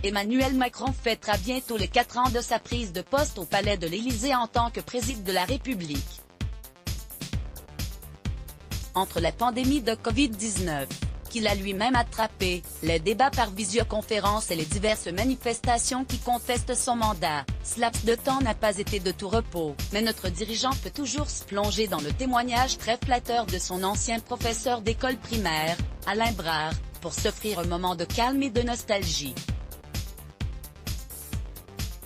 Emmanuel Macron fêtera bientôt les 4 ans de sa prise de poste au palais de l'Élysée en tant que président de la République. Entre la pandémie de Covid-19, qu'il a lui-même attrapé, les débats par visioconférence et les diverses manifestations qui contestent son mandat, ce laps de temps n'a pas été de tout repos, mais notre dirigeant peut toujours se plonger dans le témoignage très flatteur de son ancien professeur d'école primaire, Alain Brard, pour s'offrir un moment de calme et de nostalgie.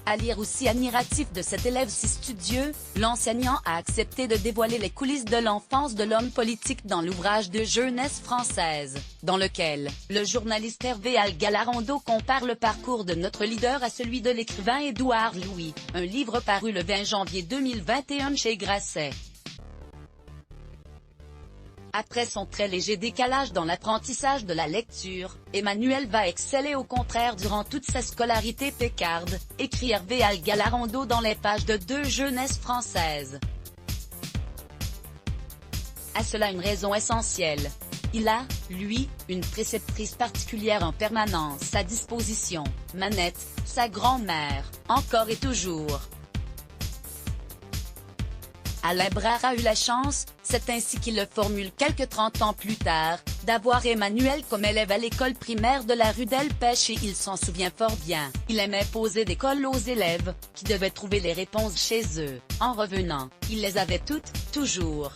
À lire aussi admiratif de cet élève si studieux, l'enseignant a accepté de dévoiler les coulisses de l'enfance de l'homme politique dans l'ouvrage de jeunesse française, dans lequel le journaliste Hervé Algalarando compare le parcours de notre leader à celui de l'écrivain Édouard Louis, un livre paru le 20 janvier 2021 chez Grasset. Après son très léger décalage dans l'apprentissage de la lecture, Emmanuel va exceller au contraire durant toute sa scolarité pécarde, écrit Hervé Algalarando dans les pages de Deux Jeunesses françaises. À cela une raison essentielle. Il a, lui, une préceptrice particulière en permanence à disposition, Manette, sa grand-mère, encore et toujours. Alain Brard a eu la chance, c'est ainsi qu'il le formule quelques 30 ans plus tard, d'avoir Emmanuel comme élève à l'école primaire de la rue Delpech et il s'en souvient fort bien. Il aimait poser des colles aux élèves, qui devaient trouver les réponses chez eux. En revenant, il les avait toutes, toujours.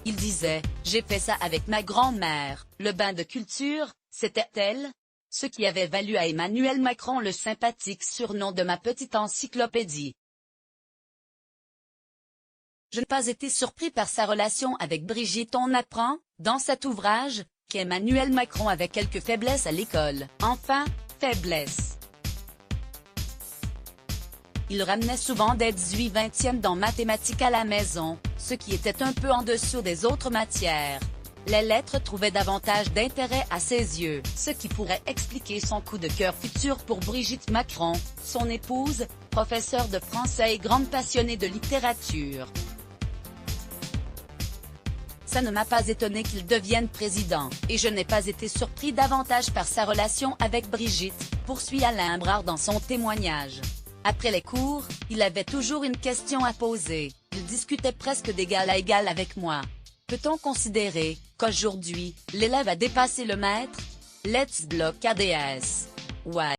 Il disait, j'ai fait ça avec ma grand-mère, le bain de culture, c'était elle. Ce qui avait valu à Emmanuel Macron le sympathique surnom de ma petite encyclopédie. Je n'ai pas été surpris par sa relation avec Brigitte. On apprend, dans cet ouvrage, qu'Emmanuel Macron avait quelques faiblesses à l'école. Enfin, faiblesses. Il ramenait souvent des 18/20e dans mathématiques à la maison, ce qui était un peu en dessous des autres matières. Les lettres trouvaient davantage d'intérêt à ses yeux, ce qui pourrait expliquer son coup de cœur futur pour Brigitte Macron, son épouse, professeure de français et grande passionnée de littérature. Ça ne m'a pas étonné qu'il devienne président, et je n'ai pas été surpris davantage par sa relation avec Brigitte, poursuit Alain Brard dans son témoignage. Après les cours, il avait toujours une question à poser, il discutait presque d'égal à égal avec moi. Peut-on considérer qu'aujourd'hui, l'élève a dépassé le maître? Let's block ADS. Ouais.